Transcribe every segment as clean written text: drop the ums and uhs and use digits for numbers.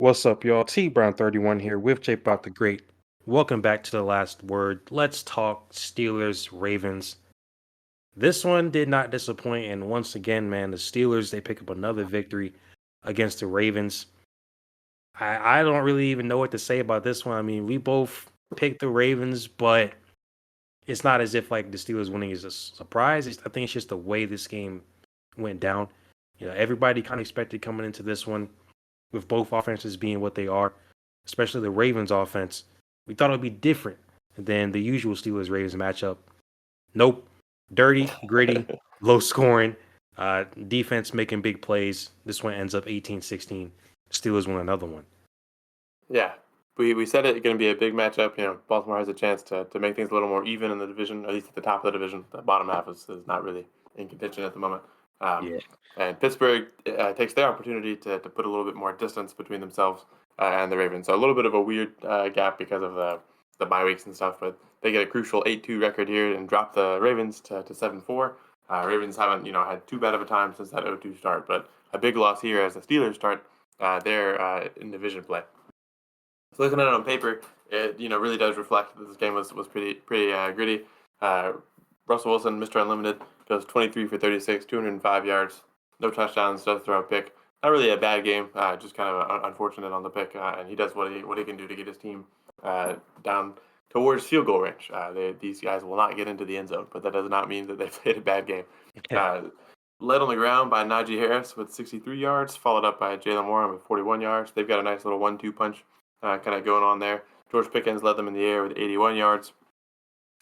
What's up, y'all? TBrown31 here with JaboctheGreat. Welcome back to The Last Word. Let's talk Steelers Ravens. This one did not disappoint, and once again, man, the Steelers they pick up another victory against the Ravens. I don't really even know what to say about this one. I mean, we both picked the Ravens, but it's not as if like the Steelers winning is a surprise. I think it's just the way this game went down. Everybody kind of expected coming into this one with both offenses being what they are, especially the Ravens offense. We thought it would be different than the usual Steelers Ravens matchup. Nope. Dirty, gritty, low scoring, defense making big plays. This one ends up 18-16. Steelers win another one. Yeah, we said it's going to be a big matchup. Baltimore has a chance to make things a little more even in the division, at least at the top of the division. The bottom half is not really in contention at the moment. Um, Yeah. and Pittsburgh takes their opportunity to put a little bit more distance between themselves and the Ravens. So a little bit of a weird gap because of the bye weeks and stuff, but they get a crucial 8-2 record here and drop the Ravens to 7-4. Ravens haven't had too bad of a time since that 0-2 start, but a big loss here as the Steelers start their in division play. So looking at it on paper, it really does reflect that this game was pretty gritty. Russell Wilson, Mr. Unlimited, goes 23 for 36, 205 yards, no touchdowns, does throw a pick. Not really a bad game, just kind of unfortunate on the pick, and he does what he can do to get his team down towards field goal range. These guys will not get into the end zone, but that does not mean that they played a bad game. Uh, Led on the ground by Najee Harris with 63 yards, followed up by Jalen Warren with 41 yards. They've got a nice little 1-2 punch kind of going on there. George Pickens led them in the air with 81 yards.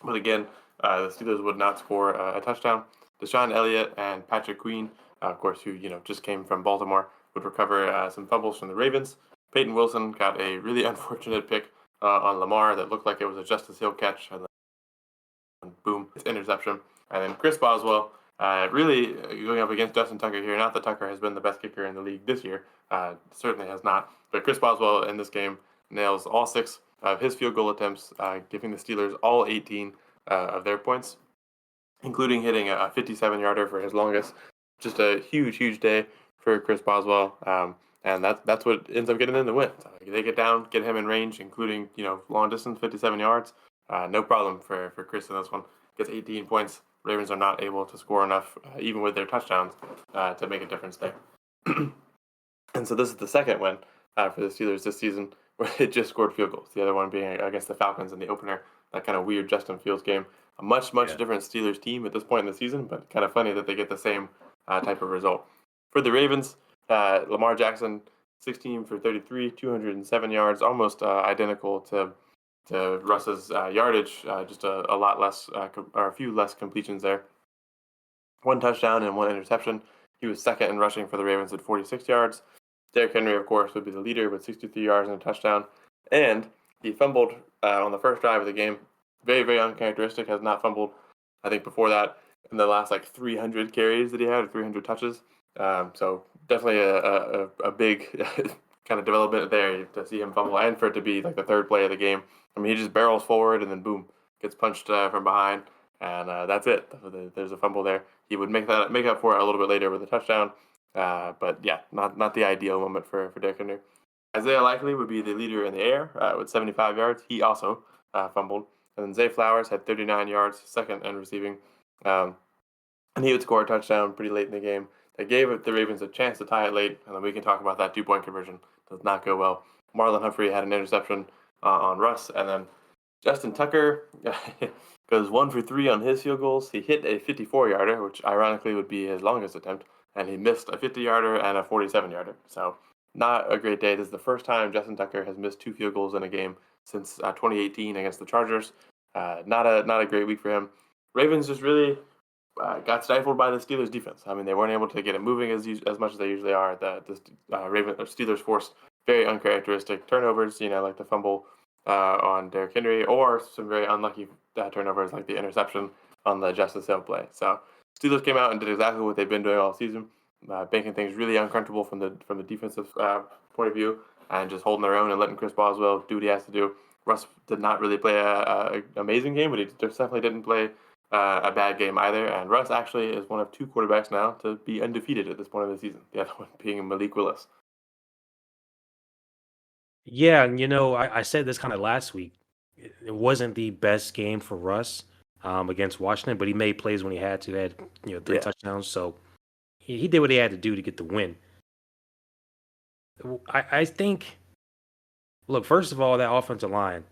But again, the Steelers would not score a touchdown. Deshaun Elliott and Patrick Queen, of course, who just came from Baltimore, would recover some fumbles from the Ravens. Peyton Wilson got a really unfortunate pick on Lamar that looked like it was a Justice Hill catch, and then boom, it's interception. And then Chris Boswell, really going up against Justin Tucker here. Not that Tucker has been the best kicker in the league this year, certainly has not. But Chris Boswell in this game nails all 6 of his field goal attempts, giving the Steelers all 18 of their points, including hitting a 57-yarder for his longest. Just a huge day for Chris Boswell, and that's what ends up getting them the win. So they get down, get him in range, including long distance, 57 yards. No problem for Chris in this one. Gets 18 points. Ravens are not able to score enough, even with their touchdowns, to make a difference there. And so this is the second win for the Steelers this season, where they just scored field goals. The other one being against the Falcons in the opener, that kind of weird Justin Fields game. A much different Steelers team at this point in the season, but kind of funny that they get the same type of result. For the Ravens, Lamar Jackson, 16 for 33, 207 yards, almost identical to Russ's yardage, just a lot less, or a few less completions there. 1 touchdown and 1 interception. He was second in rushing for the Ravens at 46 yards. Derrick Henry, of course, would be the leader with 63 yards and a touchdown. And he fumbled on the first drive of the game. Very uncharacteristic. Has not fumbled, I think, before that in the last 300 carries that he had, or 300 touches. So definitely a big kind of development there to see him fumble, and for it to be the third play of the game. I mean, he just barrels forward and then boom, gets punched from behind, and that's it. There's a fumble there. He would make up for it a little bit later with a touchdown. But yeah, not the ideal moment for Derrick Henry. Isaiah Likely would be the leader in the air with 75 yards. He also fumbled. And then Zay Flowers had 39 yards, second in receiving. And he would score a touchdown pretty late in the game. That gave the Ravens a chance to tie it late, and then we can talk about that 2-point conversion. Does not go well. Marlon Humphrey had an interception on Russ, and then Justin Tucker goes 1 for 3 on his field goals. He hit a 54-yarder, which ironically would be his longest attempt, and he missed a 50-yarder and a 47-yarder. So not a great day. This is the first time Justin Tucker has missed 2 field goals in a game since 2018 against the Chargers. Not a great week for him. Ravens just really got stifled by the Steelers' defense. I mean, they weren't able to get it moving as much as they usually are. The Steelers forced very uncharacteristic turnovers, like the fumble on Derrick Henry, or some very unlucky turnovers like the interception on the Justice Hill play. So Steelers came out and did exactly what they've been doing all season, making things really uncomfortable from the defensive point of view, and just holding their own and letting Chris Boswell do what he has to do. Russ did not really play a amazing game, but he definitely didn't play a bad game either. And Russ actually is one of 2 quarterbacks now to be undefeated at this point of the season. The other one being Malik Willis. Yeah, and I said this kind of last week. It wasn't the best game for Russ against Washington, but he made plays when he had to. He had 3 Yeah. touchdowns, so he did what he had to do to get the win. I think. Look, first of all, that offensive line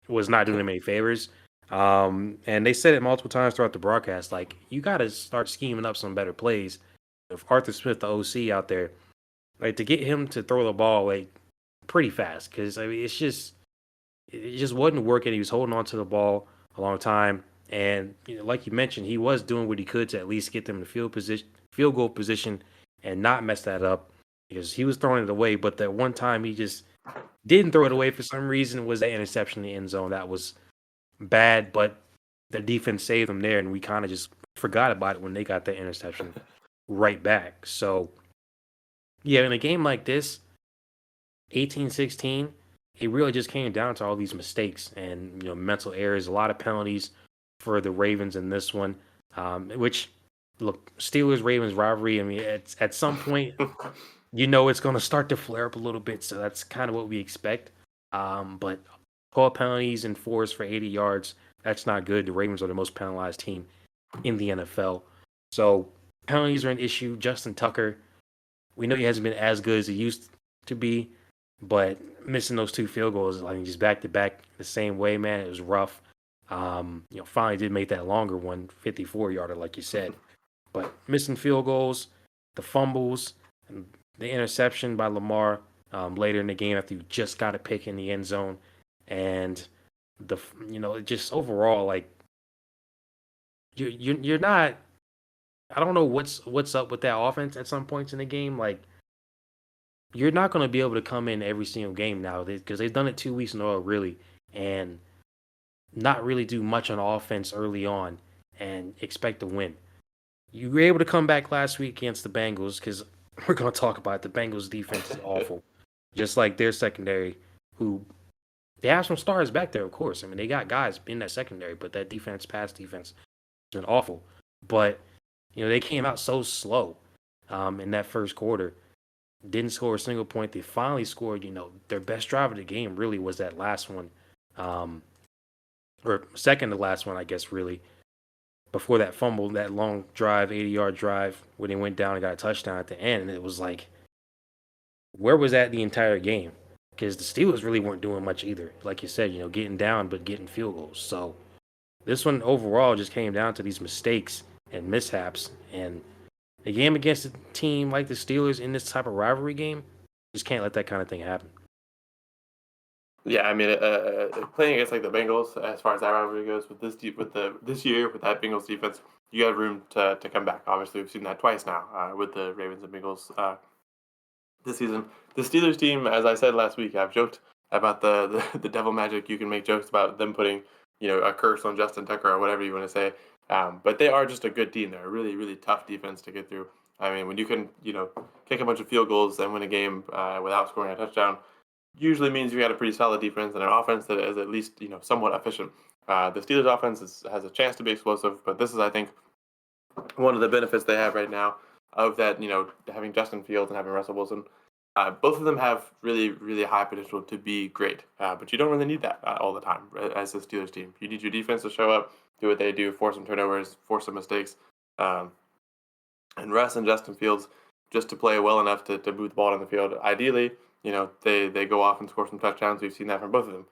was not doing him any favors. And they said it multiple times throughout the broadcast. Like, you got to start scheming up some better plays. If Arthur Smith, the OC out there, like to get him to throw the ball like pretty fast, because I mean it just wasn't working. He was holding on to the ball a long time, and like you mentioned, he was doing what he could to at least get them in field goal position, and not mess that up because he was throwing it away. But that one time he just didn't throw it away for some reason was that interception in the end zone. That was bad, but the defense saved them there, and we kind of just forgot about it when they got that interception right back. So yeah, in a game like this, 18-16, it really just came down to all these mistakes and mental errors. A lot of penalties for the Ravens in this one, which look, Steelers Ravens rivalry. I mean, at some point, it's going to start to flare up a little bit. So that's kind of what we expect. But 12 penalties and fours for 80 yards. That's not good. The Ravens are the most penalized team in the NFL. So penalties are an issue. Justin Tucker, we know he hasn't been as good as he used to be, but missing those 2 field goals, like just back to back the same way, man, it was rough. Finally did make that longer one, 54-yarder, like you said. But missing field goals, the fumbles, and the interception by Lamar later in the game after you just got a pick in the end zone, and just overall, like you're not. I don't know what's up with that offense at some points in the game. Like, you're not going to be able to come in every single game now because they've done it 2 weeks in a row, really, and not really do much on offense early on and expect to win. You were able to come back last week against the Bengals because we're going to talk about it. The Bengals defense is awful, just like their secondary, who they have some stars back there, of course. I mean, they got guys in that secondary, but that defense, pass defense, has been awful. But they came out so slow in that first quarter, didn't score a single point. They finally scored. Their best drive of the game really was that last one, um, or second to last one, I guess, really, before that fumble, that long drive, 80-yard drive, where they went down and got a touchdown at the end. And it was like, where was that the entire game? Because the Steelers really weren't doing much either. Like you said, getting down, but getting field goals. So this one overall just came down to these mistakes and mishaps. And a game against a team like the Steelers in this type of rivalry game, just can't let that kind of thing happen. Yeah, I mean, playing against like the Bengals, as far as that rivalry goes, with this year with that Bengals defense, you have room to come back. Obviously, we've seen that twice now with the Ravens and Bengals this season. The Steelers team, as I said last week, I've joked about the devil magic. You can make jokes about them putting a curse on Justin Tucker or whatever you want to say. But they are just a good team. They're a really really tough defense to get through. I mean, when you can kick a bunch of field goals and win a game without scoring a touchdown, usually means you got a pretty solid defense and an offense that is at least somewhat efficient. The Steelers offense has a chance to be explosive, but this is, I think, one of the benefits they have right now of that, having Justin Fields and having Russell Wilson. Both of them have really, really high potential to be great, but you don't really need that all the time as the Steelers team. You need your defense to show up, do what they do, force some turnovers, force some mistakes, um, and Russ and Justin Fields just to play well enough to move the ball on the field. Ideally, they go off and score some touchdowns. We've seen that from both of them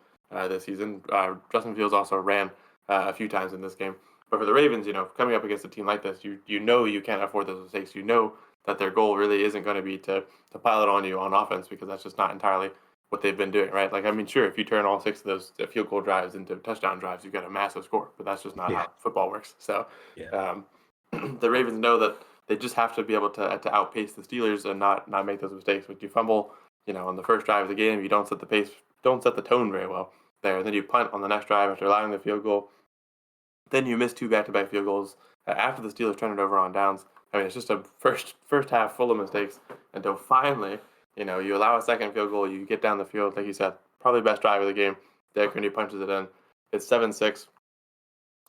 this season. Justin Fields also ran a few times in this game. But for the Ravens, coming up against a team like this, you can't afford those mistakes. You know that their goal really isn't going to be to pile it on you on offense because that's just not entirely what they've been doing, right? Like, I mean, sure, if you turn all 6 of those field goal drives into touchdown drives, you get a massive score, but that's just not Yeah, how football works. So yeah, um, the Ravens know that they just have to be able to outpace the Steelers and not make those mistakes. When you fumble, on the first drive of the game, you don't set the pace, don't set the tone very well there. And then you punt on the next drive after allowing the field goal. Then you miss 2 back-to-back field goals after the Steelers turn it over on downs. I mean, it's just a first half full of mistakes until finally, you allow a second field goal, you get down the field, like you said, probably best drive of the game. Derrick Henry punches it in. It's 7-6.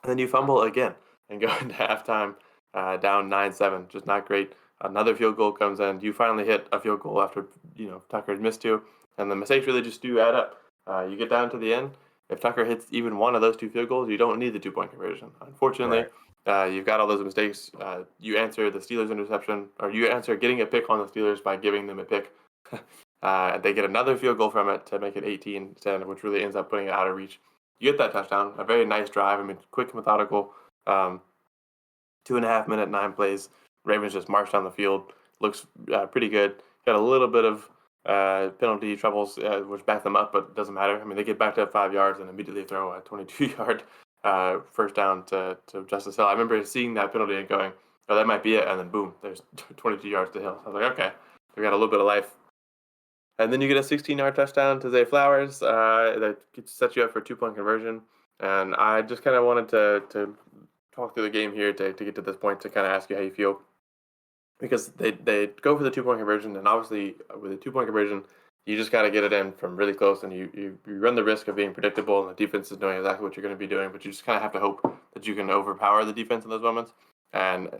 And then you fumble again and go into halftime down 9-7. Just not great. Another field goal comes in. You finally hit a field goal after Tucker's missed 2. And the mistakes really just do add up. You get down to the end. If Tucker hits even one of those 2 field goals, you don't need the 2-point conversion. Unfortunately, Right. you've got all those mistakes. You answer the Steelers' interception, or you answer getting a pick on the Steelers by giving them a pick. They get another field goal from it to make it 18-10, which really ends up putting it out of reach. You get that touchdown, a very nice drive. I mean, quick, methodical. 2.5 minute, 9 plays. Ravens just march down the field. Looks pretty good. Got a little bit of penalty troubles, which back them up, but it doesn't matter. I mean, they get backed up 5 yards and immediately throw a 22-yard first down to Justice Hill. I remember seeing that penalty and going, oh, that might be it. And then boom, there's 22 yards to Hill. I was like, okay, we got a little bit of life. And then you get a 16-yard touchdown to Zay Flowers that sets you up for a 2-point conversion. And I just kind of wanted to talk through the game here to get to this point to kind of ask you how you feel. Because they go for the 2-point conversion, and obviously with a 2-point conversion, you just got to get it in from really close, and you run the risk of being predictable, and the defense is knowing exactly what you're going to be doing, but you just kind of have to hope that you can overpower the defense in those moments. And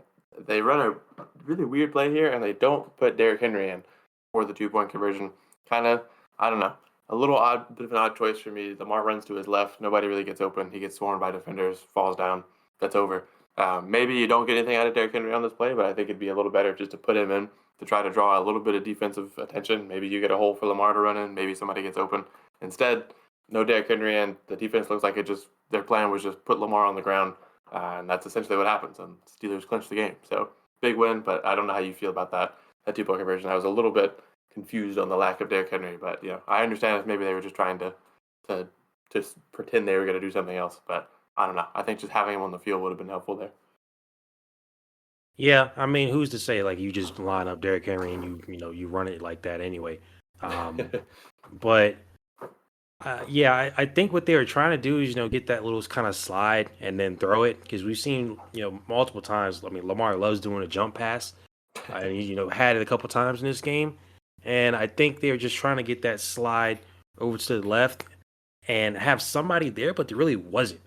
they run a really weird play here, and they don't put Derrick Henry in for the 2-point conversion. Kind of, I don't know, a little odd, bit of an odd choice for me. Lamar runs to his left, nobody really gets open. He gets swarmed by defenders, falls down. That's over. Maybe you don't get anything out of Derrick Henry on this play, but I think it'd be a little better just to put him in to try to draw a little bit of defensive attention. Maybe you get a hole for Lamar to run in. Maybe somebody gets open. Instead, no Derrick Henry, and the defense looks like their plan was just put Lamar on the ground, and that's essentially what happens. And Steelers clinch the game. So big win, but I don't know how you feel about that 2-point conversion. I was a little bit confused on the lack of Derrick Henry, but I understand if maybe they were just trying to just pretend they were going to do something else, but I don't know. I think just having him on the field would have been helpful there. Yeah, I mean, who's to say like you just line up Derrick Henry and you run it like that anyway. But yeah, I think what they were trying to do is get that little kind of slide and then throw it because we've seen multiple times. I mean, Lamar loves doing a jump pass, and he had it a couple times in this game, and I think they're just trying to get that slide over to the left and have somebody there, but there really wasn't.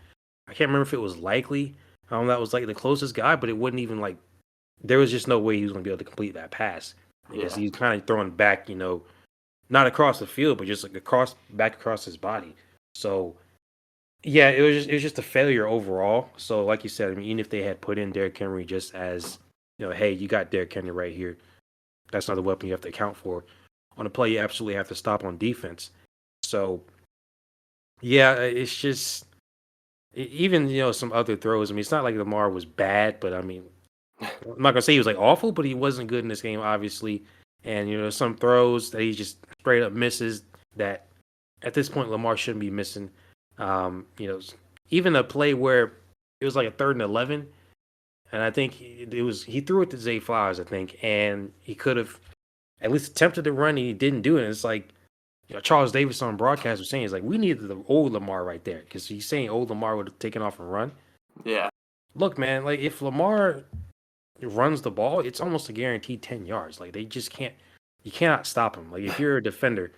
I can't remember if it was Likely. That was like the closest guy, but it wouldn't even like there was just no way he was going to be able to complete that pass because he's kind of throwing back, not across the field, but just like back across his body. So yeah, it was just a failure overall. So like you said, I mean, even if they had put in Derrick Henry just as hey, you got Derrick Henry right here, that's not the weapon you have to account for. On a play, you absolutely have to stop on defense. So yeah, it's just even some other throws. I mean, it's not like Lamar was bad, but I mean, I'm not gonna say he was like awful, but he wasn't good in this game, obviously. And some throws that he just straight up misses that at this point Lamar shouldn't be missing. Even a play where it was like a 3rd and 11, and I think he threw it to Zay Flowers, I think, and he could have at least attempted to run, and he didn't do it. And it's like Charles Davis on broadcast was saying, it's like we needed the old Lamar right there because he's saying old Lamar would have taken off and run. Yeah. Look, man, like if Lamar runs the ball, it's almost a guaranteed 10 yards. Like you cannot stop him. Like if you're a defender,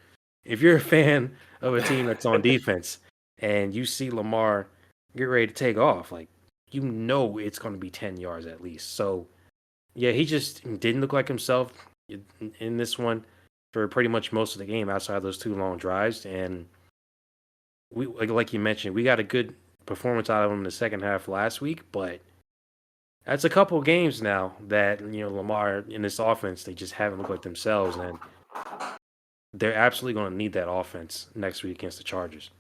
if you're a fan of a team that's on defense and you see Lamar get ready to take off, like it's going to be 10 yards at least. So yeah, he just didn't look like himself in this one for pretty much most of the game outside those 2 long drives. And we like you mentioned, we got a good performance out of him in the second half last week, but that's a couple games now that Lamar in this offense they just haven't looked like themselves, and they're absolutely going to need that offense next week against the Chargers.